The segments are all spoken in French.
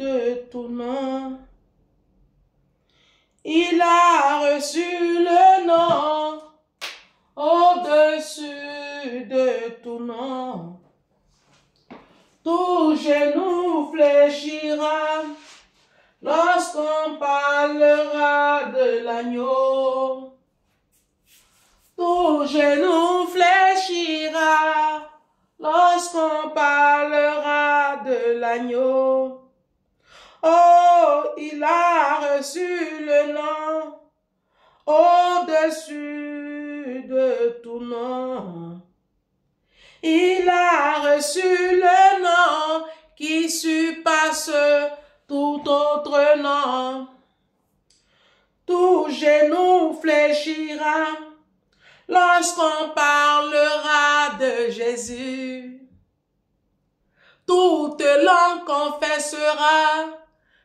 de tout nom. Il a reçu le nom au-dessus de tout nom. Tout genou fléchira lorsqu'on parlera de l'agneau. Tout genou fléchira lorsqu'on parlera de l'agneau. Oh, il a reçu le nom au-dessus de tout nom. Il a reçu le nom qui surpasse tout autre nom. Tout genou fléchira lorsqu'on parlera de Jésus. Toute langue confessera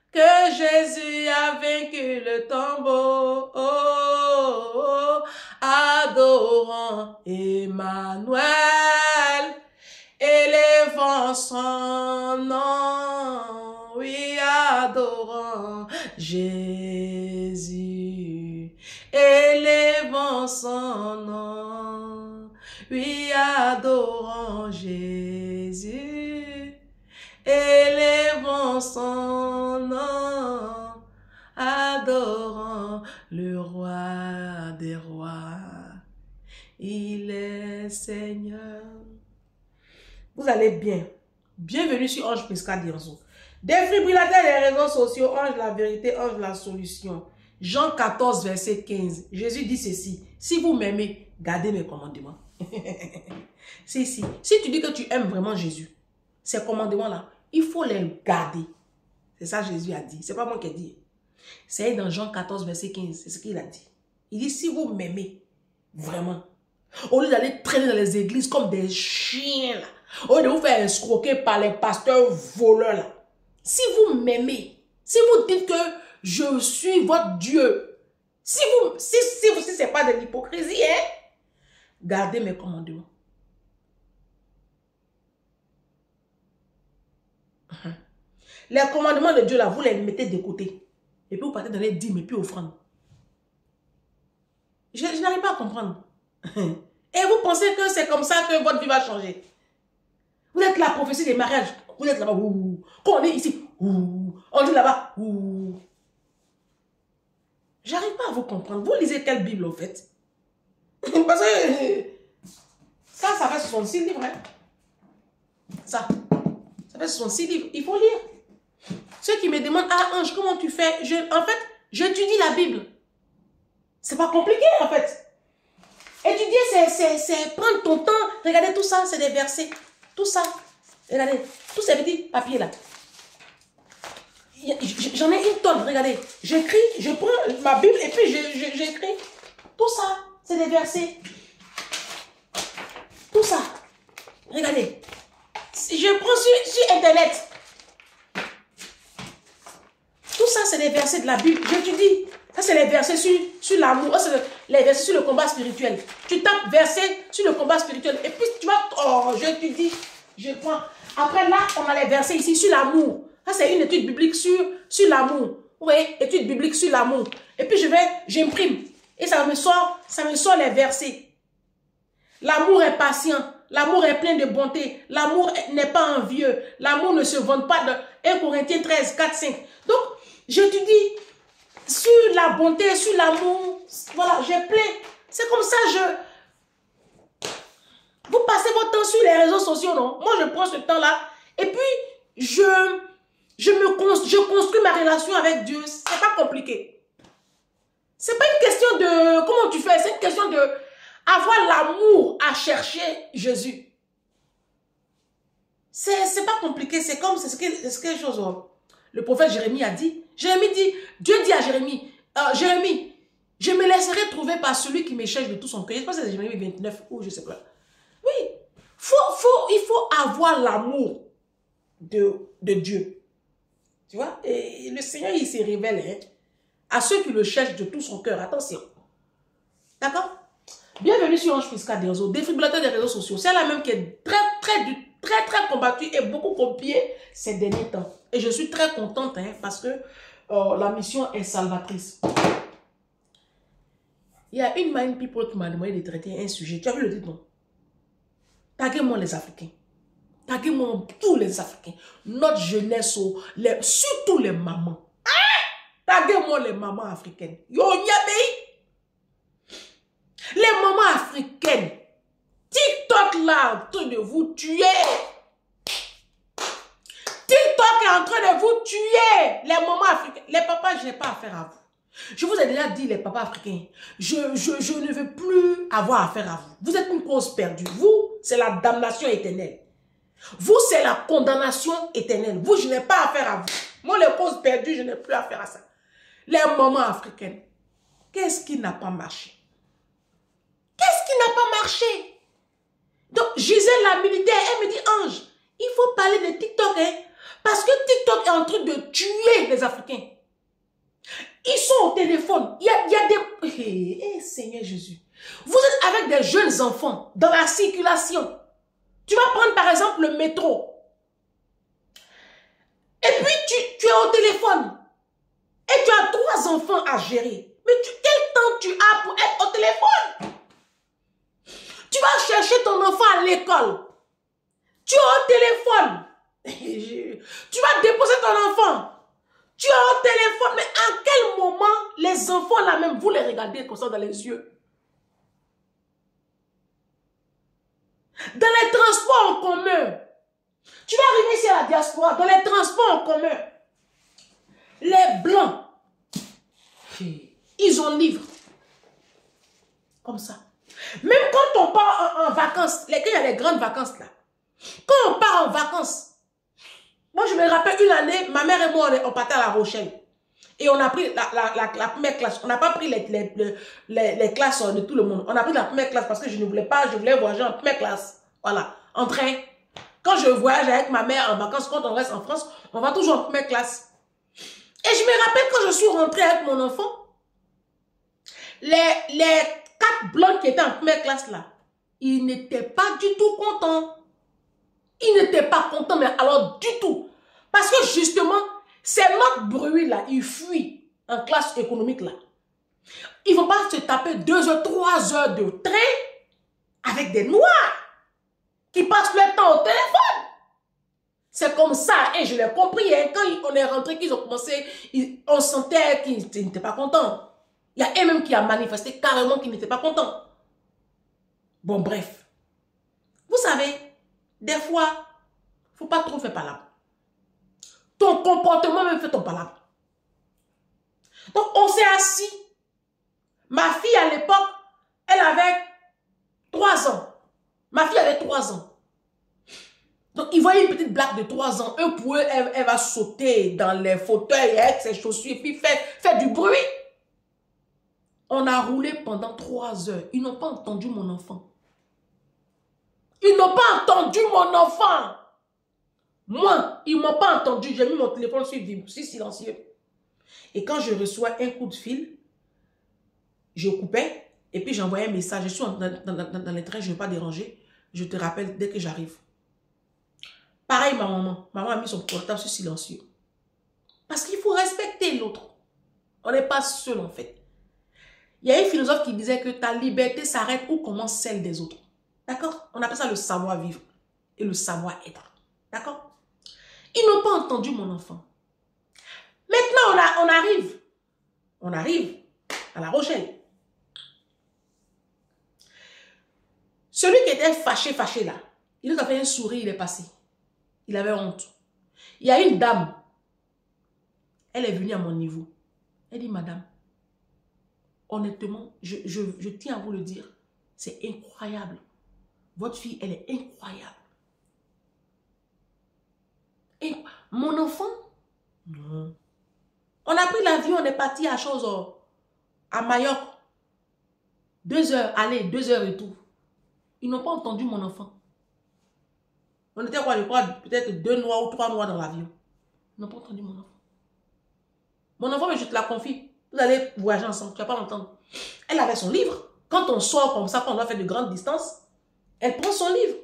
que Jésus a vaincu le tombeau. Oh, oh, oh, adorant Emmanuel, élevant son nom. Oui, adorant Jésus, élevant son nom. Oui, adorant Jésus, élevons son nom, adorant le roi des rois. Il est Seigneur. Vous allez bien. Bienvenue sur Ange Prisca Dirzo. Défibrillateur des réseaux sociaux, Ange la vérité, Ange la solution. Jean 14, verset 15. Jésus dit ceci: si vous m'aimez, gardez mes commandements. Si tu dis que tu aimes vraiment Jésus, ces commandements-là, il faut les garder. C'est ça que Jésus a dit. C'est pas moi qui ai dit. C'est dans Jean 14, verset 15. C'est ce qu'il a dit. Il dit, si vous m'aimez vraiment, au lieu d'aller traîner dans les églises comme des chiens, là, au lieu de vous faire escroquer par les pasteurs voleurs, là, si vous m'aimez, si vous dites que je suis votre Dieu, si c'est pas de l'hypocrisie, hein, gardez mes commandements. Les commandements de Dieu, là, vous les mettez de côté. Et puis vous partez dans les dîmes et puis offrandes. Je n'arrive pas à comprendre. Et vous pensez que c'est comme ça que votre vie va changer. Vous êtes la prophétie des mariages. Vous êtes là-bas. Quand on est ici, on dit là-bas. J'arrive pas à vous comprendre. Vous lisez quelle Bible, en fait? Parce que ça fait 66 livres. Hein? Ça fait 66 livres. Il faut lire. Ceux qui me demandent, ah Ange, comment tu fais? En fait, j'étudie la Bible. C'est pas compliqué, en fait. Étudier, c'est prendre ton temps. Regardez tout ça, c'est des versets. Tout ça. Regardez, tous ces petits papiers là. J'en ai une tonne, regardez. J'écris, je prends ma Bible et puis j'écris. Tout ça, c'est des versets. Tout ça. Regardez. Je prends sur Internet. Tout ça, c'est des versets de la Bible. J'étudie. Ça, c'est les versets sur l'amour. Ça, c'est les versets sur le combat spirituel. Tu tapes versets sur le combat spirituel. Et puis, tu vas... Oh, j'étudie. Je prends. Après, là, on a les versets ici sur l'amour. Ça, c'est une étude biblique sur l'amour. Oui, étude biblique sur l'amour. Et puis, j'imprime. Et ça me sort les versets. L'amour est patient. L'amour est plein de bonté. L'amour n'est pas envieux. L'amour ne se vante pas. De 1 Corinthiens 13, 4, 5. Donc, j'étudie sur la bonté, sur l'amour. Voilà, j'ai plein. C'est comme ça, vous passez votre temps sur les réseaux sociaux, non? Moi, je prends ce temps-là. Et puis, je construis ma relation avec Dieu. C'est pas compliqué. C'est pas une question de comment tu fais. C'est une question de avoir l'amour à chercher Jésus. C'est pas compliqué. C'est comme, c'est quelque chose. Le prophète Jérémie a dit. Jérémie dit, Dieu dit à Jérémie, Jérémie, je me laisserai trouver par celui qui me cherche de tout son cœur. Je pense que c'est Jérémie 29 ou je sais pas. Oui, il faut avoir l'amour de Dieu. Tu vois, et le Seigneur, il se révèle hein, à ceux qui le cherchent de tout son cœur. Attention. D'accord? Bienvenue sur Ange Prisca Dirzo, défibrillateur des réseaux sociaux. C'est la même qui est très très combattue et beaucoup copiée ces derniers temps. Et je suis très contente hein, parce que la mission est salvatrice. Il y a une Mind People qui m'a demandé de traiter un sujet. Tu as vu le titre, non? Taguez-moi les Africains. Taguez-moi tous les Africains. Notre jeunesse, surtout les mamans. Taguez-moi les mamans africaines. Yo, les mamans africaines. TikTok là, en train de vous tuer. TikTok est en train de vous tuer. Les mamans africaines. Les papas, je n'ai pas affaire à vous. Je vous ai déjà dit, les papas africains, je ne veux plus avoir affaire à vous. Vous êtes une cause perdue. Vous, c'est la damnation éternelle. Vous, c'est la condamnation éternelle. Vous, je n'ai pas affaire à vous. Moi, les causes perdues, je n'ai plus affaire à ça. Les mamans africaines, qu'est-ce qui n'a pas marché? Qu'est-ce qui n'a pas marché? Donc, Gisèle, la militaire, elle me dit, Ange, il faut parler de TikTok, hein, parce que TikTok est en train de tuer les Africains. Ils sont au téléphone. Il y a des... Seigneur Jésus. Vous êtes avec des jeunes enfants dans la circulation. Tu vas prendre par exemple le métro. Et puis tu es au téléphone. Et tu as 3 enfants à gérer. Mais quel temps tu as pour être au téléphone? Tu vas chercher ton enfant à l'école. Tu es au téléphone. Tu vas déposer ton enfant. Tu es au téléphone, mais à quel moment les enfants là même, vous les regardez comme ça dans les yeux? Dans les transports en commun. Tu vas arriver ici à la diaspora, dans les transports en commun. Les blancs, ils ont livre. Comme ça. Même quand on part en vacances, quand il y a les grandes vacances là, quand on part en vacances, moi, je me rappelle une année, ma mère et moi, on partait à La Rochelle. Et on a pris la première classe. On n'a pas pris les classes de tout le monde. On a pris la première classe parce que je ne voulais pas, je voulais voyager en première classe. Voilà, en train. Quand je voyage avec ma mère en vacances, quand on reste en France, on va toujours en première classe. Et je me rappelle quand je suis rentrée avec mon enfant, les 4 blancs qui étaient en première classe là, ils n'étaient pas du tout contents. Ils n'étaient pas contents, mais alors du tout. Parce que justement, c'est notre bruit là, ils fuient en classe économique là. Ils ne vont pas se taper 2 ou 3 heures de train avec des noirs qui passent leur temps au téléphone. C'est comme ça, et je l'ai compris, hein, quand on est rentré, qu'ils ont commencé, on sentait qu'ils n'étaient pas contents. Il y a un même qui a manifesté carrément qu'il n'était pas content. Bon, bref. Vous savez, des fois, il ne faut pas trop faire palabre. Ton comportement même fait ton palabre. Donc, on s'est assis. Ma fille, à l'époque, elle avait 3 ans. Ma fille avait 3 ans. Donc, ils voyaient une petite blague de 3 ans. Eux, pour eux, elle va sauter dans les fauteuils avec ses chaussures et puis faire du bruit. On a roulé pendant 3 heures. Ils n'ont pas entendu mon enfant. Ils n'ont pas entendu mon enfant. Moi, ils ne m'ont pas entendu. J'ai mis mon téléphone sur silencieux. Et quand je reçois un coup de fil, je coupais et puis j'envoyais un message. Je suis dans les trains, je ne veux pas déranger. Je te rappelle dès que j'arrive. Pareil, ma maman. Maman a mis son portable sur silencieux. Parce qu'il faut respecter l'autre. On n'est pas seul en fait. Il y a un philosophe qui disait que ta liberté s'arrête où commence celle des autres. D'accord? On appelle ça le savoir-vivre et le savoir-être. D'accord? Ils n'ont pas entendu mon enfant. Maintenant, on arrive à La Rochelle. Celui qui était fâché là, il nous a fait un sourire, il est passé. Il avait honte. Il y a une dame, elle est venue à mon niveau. Elle dit, madame, honnêtement, je tiens à vous le dire, c'est incroyable. Votre fille, elle est incroyable. Et mon enfant, non. On a pris l'avion, on est parti à à Majorque. 2 heures, aller, 2 heures et tout. Ils n'ont pas entendu mon enfant. On était quoi, je crois, peut-être 2 mois ou 3 mois dans l'avion. Ils n'ont pas entendu mon enfant. Mon enfant, mais je te la confie. Vous allez voyager ensemble, tu ne vas pas l'entendre. Elle avait son livre. Quand on sort comme ça, quand on doit faire de grandes distances, elle prend son livre.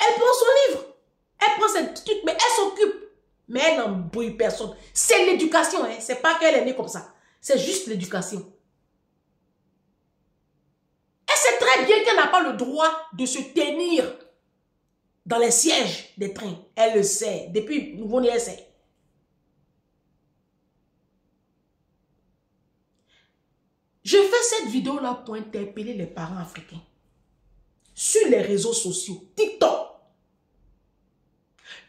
Elle prend son livre. Elle prend ses trucs, mais elle s'occupe. Mais elle n'embrouille personne. C'est l'éducation, hein. C'est pas qu'elle est née comme ça. C'est juste l'éducation. Elle sait très bien qu'elle n'a pas le droit de se tenir dans les sièges des trains. Elle le sait. Depuis nouveau-né, elle sait. Je fais cette vidéo-là pour interpeller les parents africains. Sur les réseaux sociaux. TikTok.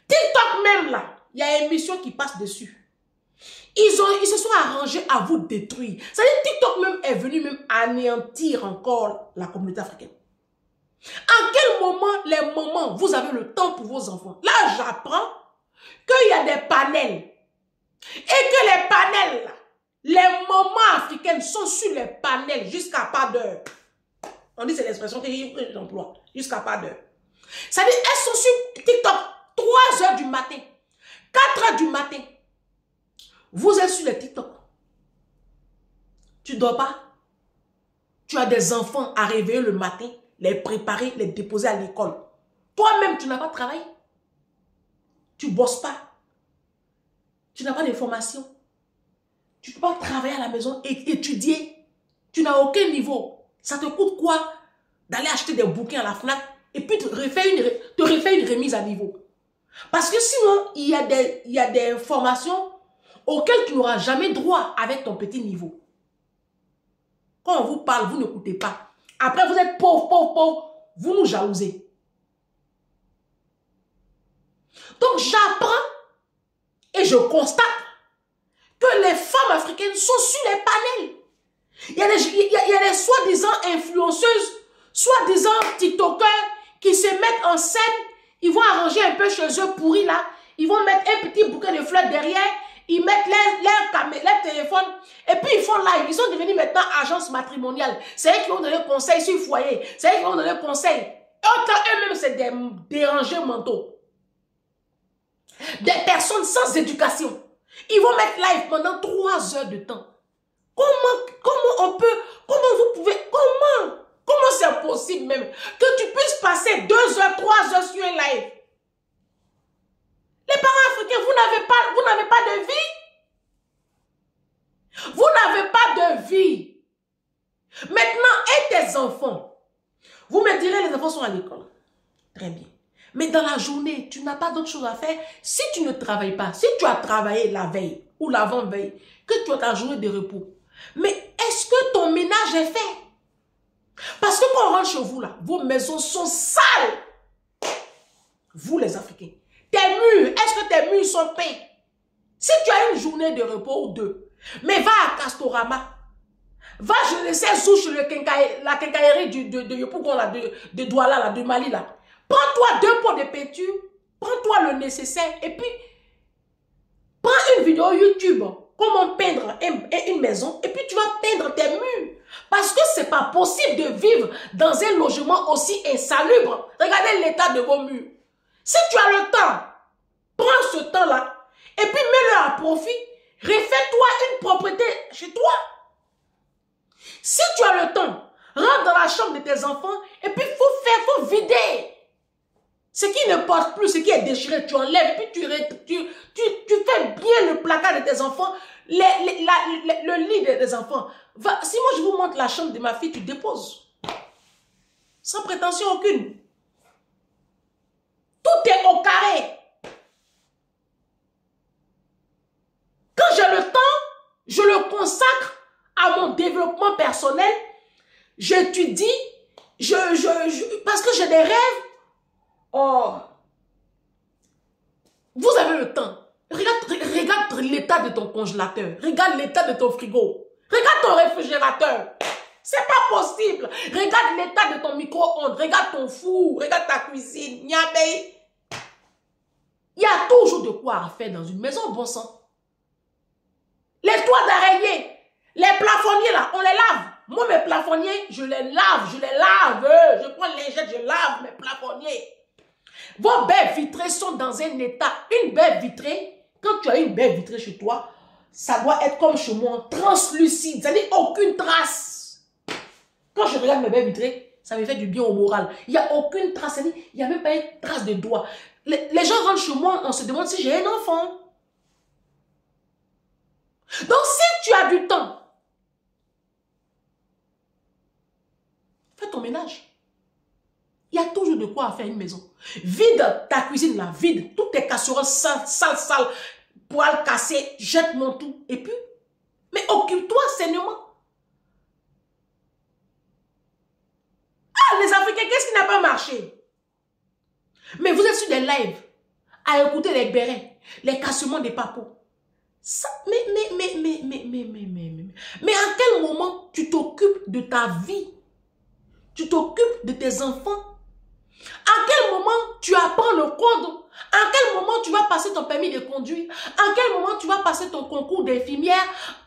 TikTok même là. Il y a une émission qui passe dessus. Ils se sont arrangés à vous détruire. C'est-à-dire TikTok même est venu même anéantir encore la communauté africaine. En quel moment, les mamans, vous avez le temps pour vos enfants? Là, j'apprends qu'il y a des panels. Et que les panels, là, les mamans africaines sont sur les panels jusqu'à pas d'heure. On dit c'est l'expression que j'emploie. Jusqu'à pas d'heure. C'est-à-dire, elles sont sur TikTok 3 heures du matin. 4 heures du matin. Vous êtes sur les TikTok. Tu ne dors pas. Tu as des enfants à réveiller le matin, les préparer, les déposer à l'école. Toi-même, tu n'as pas de travail. Tu ne bosses pas. Tu n'as pas de formation. Tu ne peux pas travailler à la maison et étudier. Tu n'as aucun niveau. Ça te coûte quoi d'aller acheter des bouquins à la FNAC et puis te refaire une remise à niveau? Parce que sinon, il y a des formations auxquelles tu n'auras jamais droit avec ton petit niveau. Quand on vous parle, vous n'écoutez pas. Après, vous êtes pauvre, pauvre, pauvre. Vous nous jalousez. Donc, j'apprends et je constate que les femmes africaines sont sur les panels. Il y a des soi-disant influenceuses, soi-disant TikTokers qui se mettent en scène. Ils vont arranger un peu chez eux pourris là. Ils vont mettre un petit bouquet de fleurs derrière. Ils mettent leur téléphone. Et puis ils font live. Ils sont devenus maintenant agences matrimoniales. C'est eux qui vont donner conseils sur le foyer. C'est eux qui vont donner conseils. Et autant eux-mêmes, c'est des dérangés mentaux. Des personnes sans éducation. Ils vont mettre live pendant 3 heures de temps. Comment vous pouvez, comment c'est possible même que tu puisses passer 2 heures, 3 heures sur un live? Les parents africains, vous n'avez pas de vie. Vous n'avez pas de vie. Maintenant, et tes enfants? Vous me direz, les enfants sont à l'école. Très bien. Mais dans la journée, tu n'as pas d'autre chose à faire. Si tu ne travailles pas, si tu as travaillé la veille ou l'avant-veille, que tu as ta journée de repos, mais est-ce que ton ménage est fait? Parce que quand on rentre chez vous, là, vos maisons sont sales. Vous, les Africains. Tes murs, est-ce que tes murs sont peints? Si tu as une journée de repos ou 2, mais va à Castorama, va je ne sais où chez la quincaillerie de Yopougon, là, de Douala, là, de Mali, là. Prends-toi 2 pots de peinture, prends-toi le nécessaire et puis prends une vidéo YouTube, comment peindre une maison et puis tu vas peindre tes murs. Parce que c'est pas possible de vivre dans un logement aussi insalubre. Regardez l'état de vos murs. Si tu as le temps, prends ce temps-là et puis mets-le à profit. Refais-toi une propriété chez toi. Si tu as le temps, rentre dans la chambre de tes enfants et puis faut vider. Ce qui ne porte plus, ce qui est déchiré, tu enlèves et puis tu fais bien le placard de tes enfants, le lit de tes enfants. Si moi je vous montre la chambre de ma fille, tu déposes. Sans prétention aucune. Tout est au carré. Quand j'ai le temps, je le consacre à mon développement personnel. J'étudie, parce que j'ai des rêves. Oh, vous avez le temps. Regarde l'état de ton congélateur. Regarde l'état de ton frigo. Regarde ton réfrigérateur. C'est pas possible. Regarde l'état de ton micro-ondes. Regarde ton four. Regarde ta cuisine. Il y a toujours de quoi faire dans une maison, bon sang. Les toits d'araignée, les plafonniers là, on les lave. Moi, mes plafonniers, je les lave. Je prends les lingette, je lave mes plafonniers. Vos baies vitrées sont dans un état. Une baie vitrée, quand tu as une baie vitrée chez toi, ça doit être comme chez moi, translucide, c'est-à-dire aucune trace. Quand je regarde mes baies vitrées, Ça me fait du bien au moral. Il n'y a aucune trace, il n'y a même pas une trace de doigt. Les gens rentrent chez moi, on se demande si j'ai un enfant. Donc, si tu as du temps, fais ton ménage. Il y a toujours de quoi faire une maison. Vide ta cuisine là, vide. Toutes tes casseroles sales, poils cassés, jette mon tout. Et puis, mais occupe-toi sainement. Ah, les Africains, qu'est-ce qui n'a pas marché? Mais vous êtes sur des lives à écouter les bérets, les cassements des papos. Ça, mais à quel moment tu t'occupes de ta vie? Tu t'occupes de tes enfants? À quel moment tu apprends le code? À quel moment tu vas passer ton permis de conduire? À quel moment tu vas passer ton concours d'infirmière?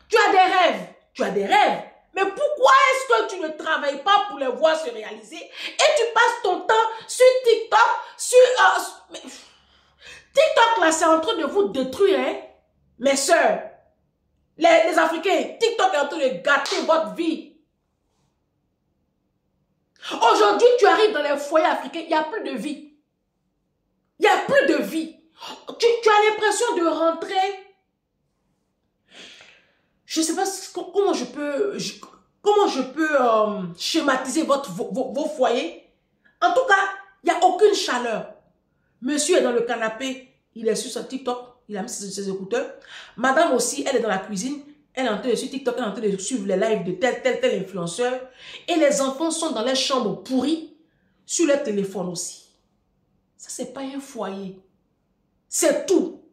Tu as des rêves. Tu as des rêves. Mais pourquoi est-ce que tu ne travailles pas pour les voir se réaliser? Et tu passes ton temps sur TikTok, TikTok là, c'est en train de vous détruire, hein? Mes soeurs, les Africains, TikTok est en train de gâter votre vie. Aujourd'hui, tu arrives dans les foyers africains, il n'y a plus de vie. Il n'y a plus de vie. Tu as l'impression de rentrer. Je ne sais pas comment je peux schématiser vos foyers. En tout cas, il n'y a aucune chaleur. Monsieur est dans le canapé, il est sur son TikTok, il a mis ses écouteurs. Madame aussi, elle est dans la cuisine. Elle est en train de suivre TikTok, elle est en train de suivre les lives de tel influenceur. Et les enfants sont dans les chambres pourries, sur leur téléphone aussi. Ça, c'est pas un foyer. C'est tout,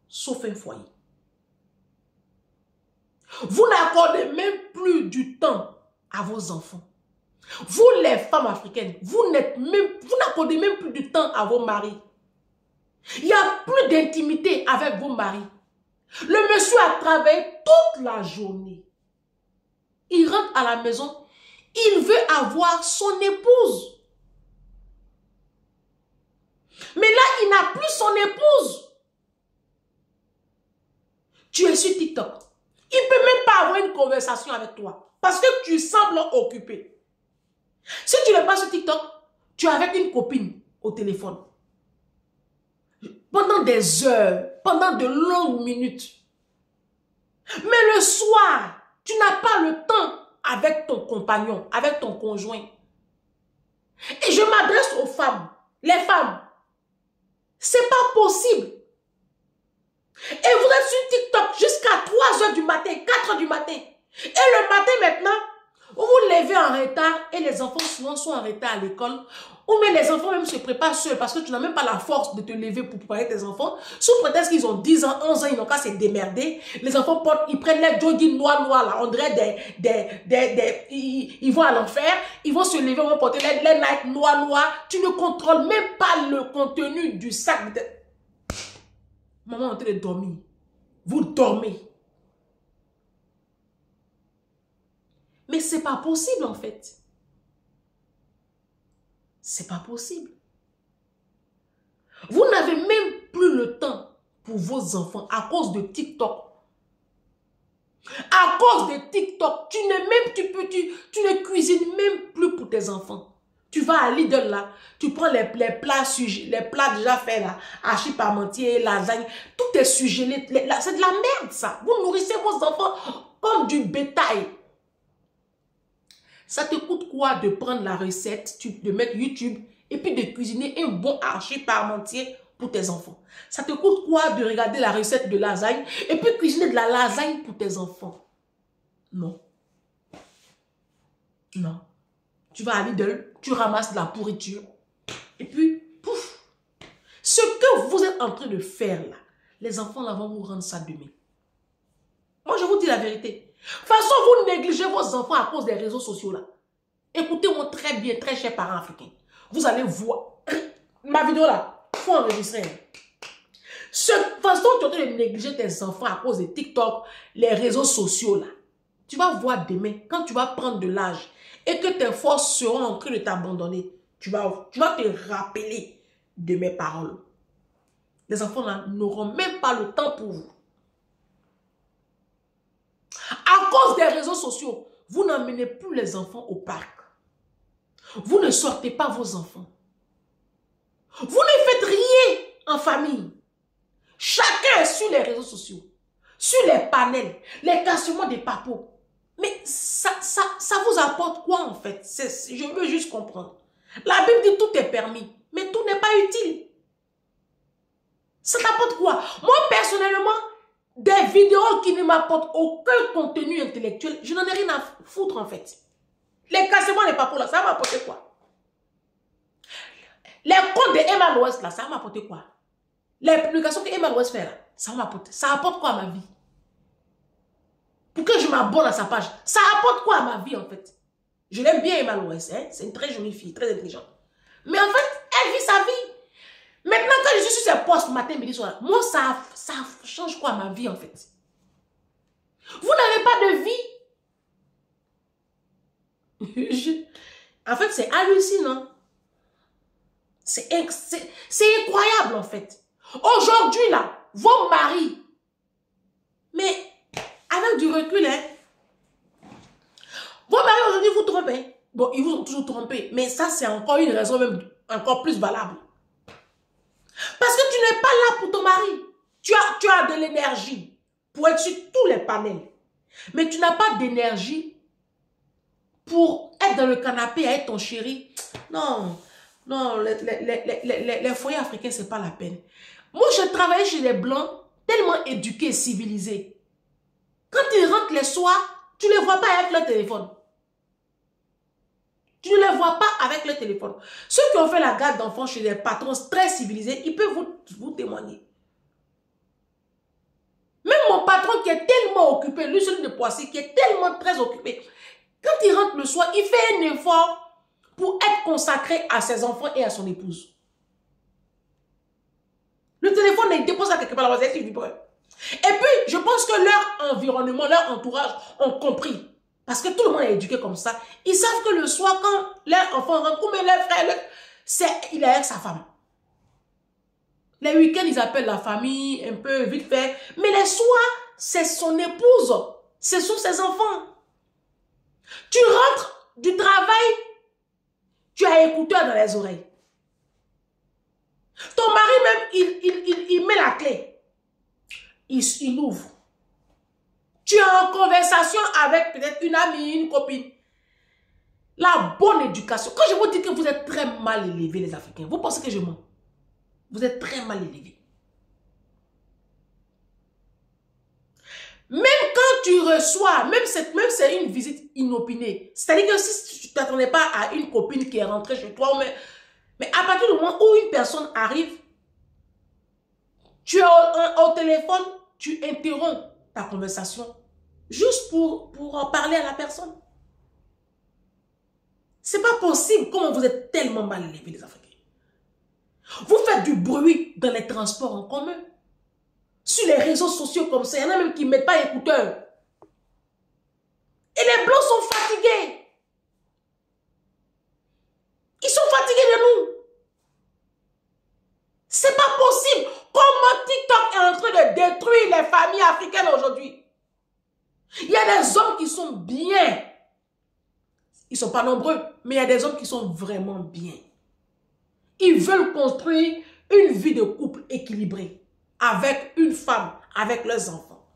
sauf un foyer. Vous n'accordez même plus du temps à vos enfants. Vous, les femmes africaines, vous n'accordez même plus du temps à vos maris. Il n'y a plus d'intimité avec vos maris. Le monsieur a travaillé toute la journée. Il rentre à la maison. Il veut avoir son épouse. Mais là, il n'a plus son épouse. Tu es sur TikTok. Il ne peut même pas avoir une conversation avec toi. Parce que tu sembles occupé. Si tu n'es pas sur TikTok, tu es avec une copine au téléphone. Pendant des heures, pendant de longues minutes. Mais le soir, tu n'as pas le temps avec ton compagnon, avec ton conjoint. Et je m'adresse aux femmes, les femmes. C'est pas possible. Et vous êtes sur TikTok jusqu'à 3 h du matin, 4 h du matin. Et le matin maintenant, vous vous levez en retard et les enfants souvent sont en retard à l'école. Ou même les enfants même se préparent seuls parce que tu n'as même pas la force de te lever pour préparer tes enfants. Sous prétexte qu'ils ont 10 ans, 11 ans, ils n'ont qu'à se démerder. Les enfants ils prennent les jogging noirs là. On dirait ils vont à l'enfer. Ils vont se lever, ils vont porter les Nike noirs. Tu ne contrôles même pas le contenu du sac. Maman est en train de dormir. Vous dormez. Mais c'est pas possible en fait. C'est pas possible. Vous n'avez même plus le temps pour vos enfants à cause de TikTok. À cause de TikTok, tu ne cuisines même plus pour tes enfants. Tu vas à Lidl là, tu prends les plats déjà faits là, hachis parmentier, lasagne, tout est suggélé. C'est de la merde ça. Vous nourrissez vos enfants comme du bétail. Ça te coûte quoi de prendre la recette, de mettre YouTube et puis de cuisiner un bon hachis parmentier pour tes enfants? Ça te coûte quoi de regarder la recette de lasagne et puis cuisiner de la lasagne pour tes enfants? Non. Non. Tu vas à Lidl, tu ramasses de la pourriture et puis, pouf. Ce que vous êtes en train de faire là, les enfants là vont vous rendre ça demain. Moi, je vous dis la vérité. De toute façon, vous négligez vos enfants à cause des réseaux sociaux là. Écoutez-moi très bien, très chers parents africains. Vous allez voir. Ma vidéo là, il faut enregistrer. De toute façon, tu es en train de négliger tes enfants à cause de TikTok, les réseaux sociaux là. Tu vas voir demain, quand tu vas prendre de l'âge et que tes forces seront en train de t'abandonner, tu vas te rappeler de mes paroles. Les enfants là n'auront même pas le temps pour vous. À cause des réseaux sociaux, vous n'emmenez plus les enfants au parc. Vous ne sortez pas vos enfants. Vous ne faites rien en famille. Chacun est sur les réseaux sociaux, sur les panels, les cassements des papos. Mais ça vous apporte quoi en fait? Je veux juste comprendre. La Bible dit tout est permis, mais tout n'est pas utile. Ça t'apporte quoi? Moi personnellement, des vidéos qui ne m'apportent aucun contenu intellectuel, je n'en ai rien à foutre en fait. Les cassements des papos là, ça m'a apporté quoi? Les comptes de Emma Loès là, ça m'a apporté quoi? Les publications que Emma Loès fait là, ça m'apporte. Ça apporte quoi à ma vie? Pour que je m'abonne à sa page, ça apporte quoi à ma vie en fait? Je l'aime bien Emma Loès, hein? C'est une très jolie fille, très intelligente. Mais en fait, elle vit sa vie. Maintenant, quand je suis sur ses posts matin, midi, soir, moi, ça change quoi à ma vie en fait? Vous n'avez pas de vie. En fait, c'est hallucinant. C'est incroyable en fait. Aujourd'hui, là, vos maris, mais avec du recul, hein, vos maris aujourd'hui vous trompent. Hein. Bon, ils vous ont toujours trompé, mais ça, c'est encore une raison même encore plus valable. Parce que tu n'es pas là pour ton mari. Tu as de l'énergie pour être sur tous les panels. Mais tu n'as pas d'énergie pour être dans le canapé avec ton chéri. Non, non, les foyers africains, ce n'est pas la peine. Moi, je travaillais chez les Blancs, tellement éduqués, civilisés. Quand ils rentrent les soirs, tu ne les vois pas avec leur téléphone. Tu ne les vois pas avec le téléphone. Ceux qui ont fait la garde d'enfants chez les patrons très civilisés, ils peuvent vous témoigner. Même mon patron qui est tellement occupé, lui celui de Poissy, qui est tellement très occupé, quand il rentre le soir, il fait un effort pour être consacré à ses enfants et à son épouse. Le téléphone, il dépose à quelque part là-bas, c'est vibre. Et puis, je pense que leur environnement, leur entourage ont compris. Parce que tout le monde est éduqué comme ça. Ils savent que le soir, quand leur enfant rentre, ou même leur frère, il est avec sa femme. Les week-ends, ils appellent la famille, un peu vite fait. Mais les soirs, c'est son épouse. Ce sont ses enfants. Tu rentres du travail, tu as écouteur dans les oreilles. Ton mari même, il met la clé. Il ouvre. Tu es en conversation avec peut-être une amie, une copine. La bonne éducation. Quand je vous dis que vous êtes très mal élevés, les Africains, vous pensez que je mens? Vous êtes très mal élevés. Même quand tu reçois, même c'est une visite inopinée. C'est-à-dire que si tu ne t'attendais pas à une copine qui est rentrée chez toi, mais à partir du moment où une personne arrive, tu es au téléphone, tu interromps ta conversation juste pour en parler à la personne. C'est pas possible. Comment vous êtes tellement mal élevés, les Africains? Vous faites du bruit dans les transports en commun. Sur les réseaux sociaux comme ça, il y en a même qui ne mettent pas écouteurs. Et les Blancs sont fatigués. Ils sont fatigués de nous. C'est pas possible. Comment TikTok est en train de détruire les familles africaines aujourd'hui? Il y a des hommes qui sont bien. Ils ne sont pas nombreux, mais il y a des hommes qui sont vraiment bien. Ils veulent construire une vie de couple équilibrée avec une femme, avec leurs enfants.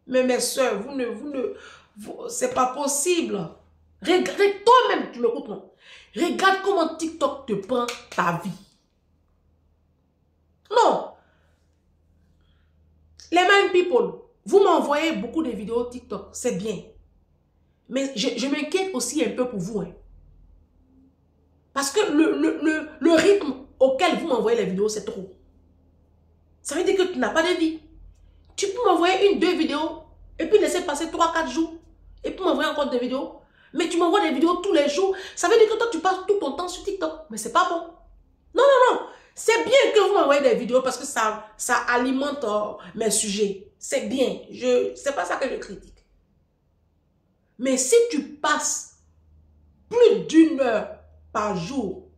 Mais mes soeurs, c'est pas possible. Regarde, toi-même, tu m'écoutes, non? Regarde comment TikTok te prend ta vie. Non. Les mind people, vous m'envoyez beaucoup de vidéos TikTok, c'est bien. Mais je m'inquiète aussi un peu pour vous. Hein. Parce que le rythme auquel vous m'envoyez les vidéos, c'est trop. Ça veut dire que tu n'as pas de vie. Tu peux m'envoyer 1, 2 vidéos et puis laisser passer 3, 4 jours. Et puis m'envoyer encore des vidéos. Mais tu m'envoies des vidéos tous les jours. Ça veut dire que toi, tu passes tout ton temps sur TikTok. Mais c'est pas bon. Non, non, non. C'est bien que vous m'envoyez des vidéos parce que ça alimente mes sujets. C'est bien. C'est pas ça que je critique. Mais si tu passes plus d'1 heure par jour,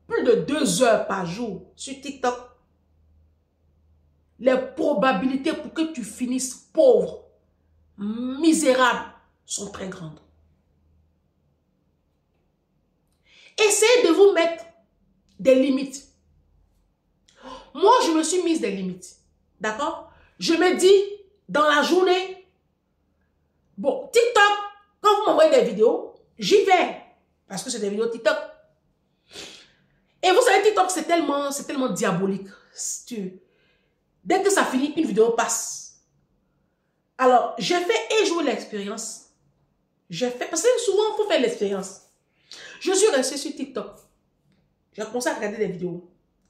plus de 2 heures par jour sur TikTok, les probabilités pour que tu finisses pauvre, misérable, sont très grandes. Essayez de vous mettre des limites. Moi, je me suis mise des limites. D'accord? Je me dis, dans la journée, bon, TikTok, quand vous m'envoyez des vidéos, j'y vais. Parce que c'est des vidéos TikTok. Et vous savez, TikTok, c'est tellement diabolique. Dès que ça finit, une vidéo passe. Alors, j'ai fait échouer l'expérience. Parce que souvent, il faut faire l'expérience. Je suis restée sur TikTok. J'ai commencé à regarder des vidéos.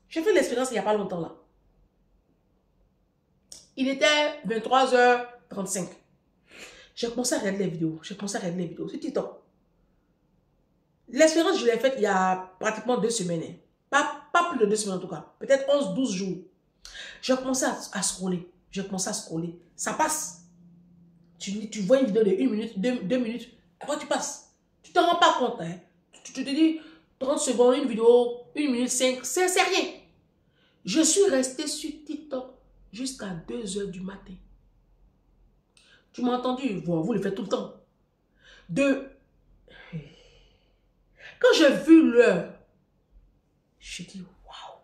J'ai fait l'expérience il n'y a pas longtemps là. Il était 23h35. J'ai commencé à regarder les vidéos. J'ai commencé à regarder les vidéos sur TikTok. L'expérience, je l'ai faite il y a pratiquement 2 semaines. Hein. Pas plus de 2 semaines en tout cas. Peut-être 11-12 jours. J'ai commencé à scroller. J'ai commencé à scroller. Ça passe. Tu vois une vidéo de 1 minute, 2 minutes. Après, tu passes. Tu ne te rends pas compte. Hein. Tu te dis 30 secondes, une vidéo, 1 minute 5. C'est rien. Je suis restée sur TikTok jusqu'à 2 h du matin. Tu m'as entendu? Vous le faites tout le temps. Quand j'ai vu l'heure, je me dis, waouh.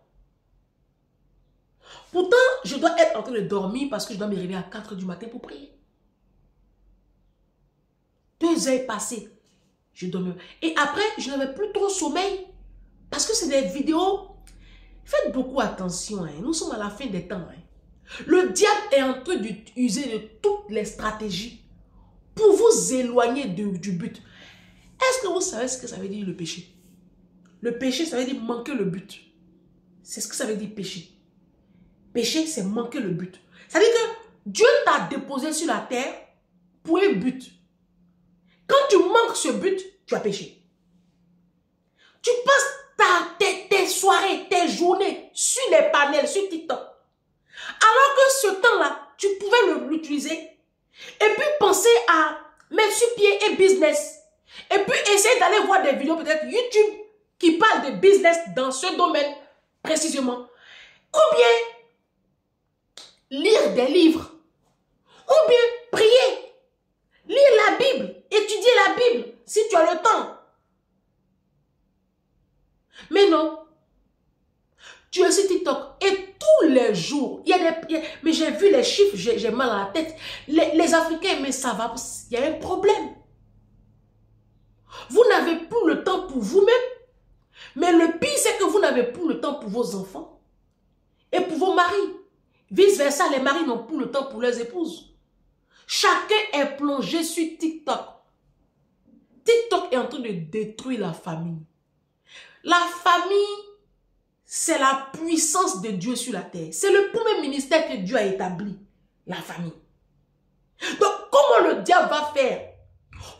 Pourtant, je dois être en train de dormir parce que je dois me réveiller à 4 h du matin pour prier. 2 heures passées, je dormais. Et après, je n'avais plus trop sommeil parce que c'est des vidéos. Faites beaucoup attention. Hein. Nous sommes à la fin des temps. Hein. Le diable est en train d'user de toutes les stratégies pour vous éloigner du but. Est-ce que vous savez ce que ça veut dire le péché? Le péché, ça veut dire manquer le but. C'est ce que ça veut dire péché. Péché, c'est manquer le but. Ça veut dire que Dieu t'a déposé sur la terre pour un but. Quand tu manques ce but, tu as péché. Tu passes tes soirées, tes journées sur les panels, sur TikTok. Alors que ce temps-là, tu pouvais l'utiliser et puis penser à mettre sur pied un business. Et puis essayer d'aller voir des vidéos peut-être YouTube qui parlent de business dans ce domaine précisément. Ou bien lire des livres. Ou bien prier. Lire la Bible. Étudier la Bible si tu as le temps. Mais non. Tu es sur TikTok et tous les jours, mais j'ai vu les chiffres, j'ai mal à la tête. Les Africains, mais ça va, il y a un problème. Vous n'avez plus le temps pour vous-même. Mais le pire, c'est que vous n'avez plus le temps pour vos enfants et pour vos maris. Vice-versa, les maris n'ont plus le temps pour leurs épouses. Chacun est plongé sur TikTok. TikTok est en train de détruire la famille. La famille, c'est la puissance de Dieu sur la terre. C'est le premier ministère que Dieu a établi, la famille. Donc, comment le diable va faire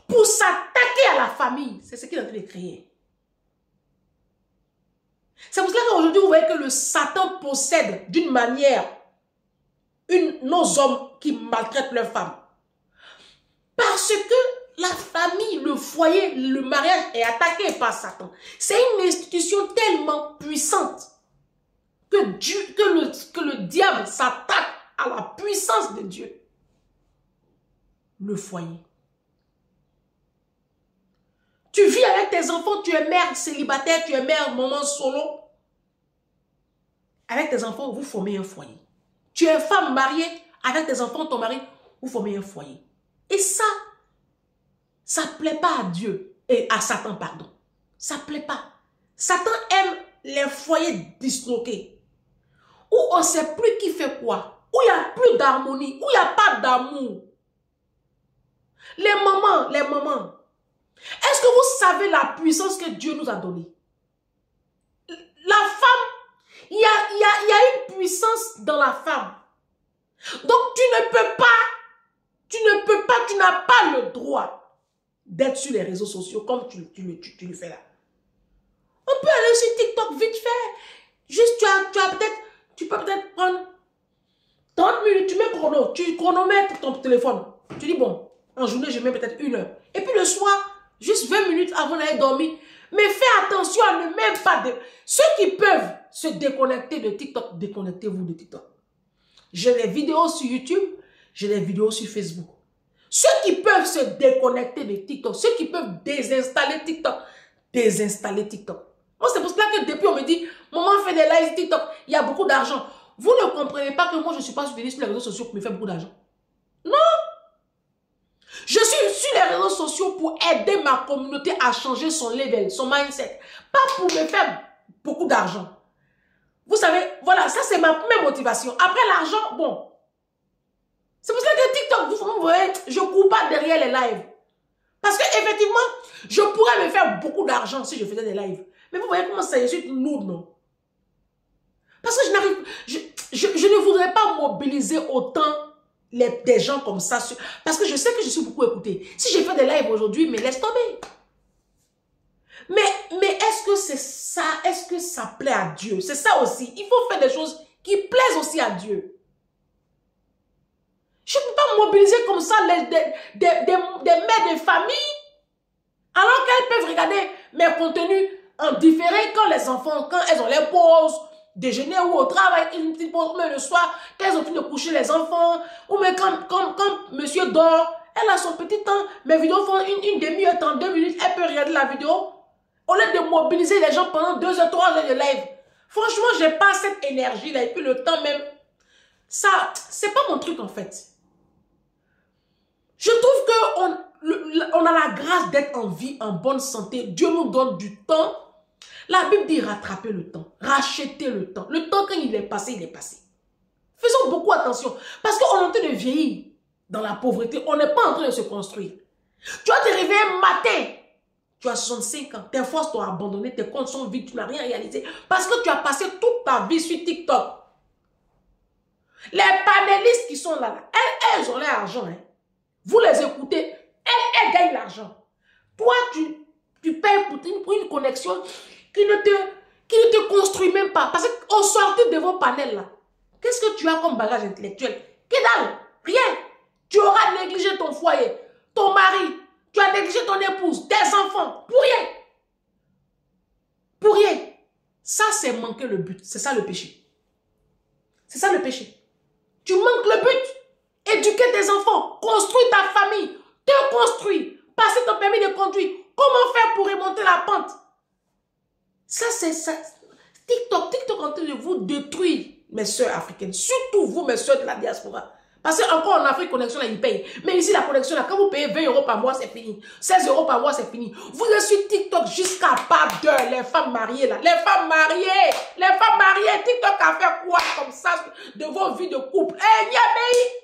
pour s'attaquer à la famille? C'est ce qu'il est en train de créer. C'est pour cela qu'aujourd'hui, vous voyez que le Satan possède d'une manière nos hommes qui maltraitent leurs femmes. Parce que la famille, le foyer, le mariage est attaqué par Satan. C'est une institution tellement puissante que le diable s'attaque à la puissance de Dieu. Le foyer. Tu vis avec tes enfants, tu es mère célibataire, tu es mère maman solo. Avec tes enfants, vous formez un foyer. Tu es femme mariée, avec tes enfants, ton mari, vous formez un foyer. Et ça ne plaît pas à Dieu, et à Satan, pardon. Ça ne plaît pas. Satan aime les foyers disloqués, où on ne sait plus qui fait quoi, où il n'y a plus d'harmonie, où il n'y a pas d'amour. Les mamans, est-ce que vous savez la puissance que Dieu nous a donnée? La femme, il y a une puissance dans la femme. Donc tu n'as pas le droit d'être sur les réseaux sociaux comme tu le fais là. On peut aller sur TikTok vite fait. Juste tu peux peut-être prendre 30 minutes, tu mets chrono, tu chronomètres ton téléphone. Tu dis bon, en journée je mets peut-être 1 heure. Et puis le soir, juste 20 minutes avant d'aller dormir. Mais fais attention à ne même pas... Ceux qui peuvent se déconnecter de TikTok, déconnectez-vous de TikTok. J'ai des vidéos sur YouTube, j'ai des vidéos sur Facebook. Ceux qui peuvent se déconnecter de TikTok, ceux qui peuvent désinstaller TikTok, désinstaller TikTok. Moi, c'est pour cela que depuis, on me dit, maman fait des lives TikTok, il y a beaucoup d'argent. Vous ne comprenez pas que moi, je ne suis pas sur les réseaux sociaux pour me faire beaucoup d'argent. Non. Je suis sur les réseaux sociaux pour aider ma communauté à changer son level, son mindset. Pas pour me faire beaucoup d'argent. Vous savez, voilà, ça c'est ma première motivation. Après l'argent, bon. C'est pour ça que TikTok, vous voyez, je ne cours pas derrière les lives. Parce qu'effectivement, je pourrais me faire beaucoup d'argent si je faisais des lives. Mais vous voyez comment ça, je suis lourde, non? Parce que je ne voudrais pas mobiliser autant des gens comme ça. Parce que je sais que je suis beaucoup écoutée. Si j'ai fait des lives aujourd'hui, mais laisse tomber. Mais est-ce que c'est ça? Est-ce que ça plaît à Dieu? C'est ça aussi. Il faut faire des choses qui plaisent aussi à Dieu. Je ne peux pas mobiliser comme ça des mères de famille alors qu'elles peuvent regarder mes contenus en différé quand les enfants, quand elles ont les pauses, déjeuner ou au travail, une petite pause, mais le soir, quand elles ont fini de coucher les enfants, ou même quand monsieur dort, elle a son petit temps, mes vidéos font une demi-heure, 32 minutes, elle peut regarder la vidéo. Au lieu de mobiliser les gens pendant 2 heures, 3 heures de live. Franchement, je n'ai pas cette énergie-là. Et puis le temps même, ça, c'est pas mon truc en fait. Je trouve qu'on a la grâce d'être en vie, en bonne santé. Dieu nous donne du temps. La Bible dit rattraper le temps, racheter le temps. Le temps, quand il est passé, il est passé. Faisons beaucoup attention. Parce qu'on est en train de vieillir dans la pauvreté. On n'est pas en train de se construire. Tu vas te réveiller un matin. Tu as 65 ans, tes forces t'ont abandonné, tes comptes sont vides, tu n'as rien réalisé. Parce que tu as passé toute ta vie sur TikTok. Les panélistes qui sont là, elles ont l'argent. Hein. Vous les écoutez, elles gagnent l'argent. Toi, tu payes pour une connexion qui ne te construit même pas. Parce qu'au sortir de vos panels là, qu'est-ce que tu as comme bagage intellectuel? Que dalle, rien. Tu auras négligé ton foyer, ton mari. Tu as négligé ton épouse, tes enfants, pour rien. Pour rien. Ça, c'est manquer le but. C'est ça le péché. C'est ça le péché. Tu manques le but. Éduquer tes enfants, construire ta famille, te construire, passer ton permis de conduire. Comment faire pour remonter la pente? Ça, c'est ça. TikTok est en train de vous détruire, mes soeurs africaines. Surtout vous, mes soeurs de la diaspora. Parce qu'encore en Afrique, connexion, là, ils payent. Mais ici, la connexion, là, quand vous payez 20 € par mois, c'est fini. 16 € par mois, c'est fini. Vous êtes sur TikTok jusqu'à pas d'heure, les femmes mariées, là. Les femmes mariées, TikTok a fait quoi comme ça de vos vies de couple? Eh, Niamey!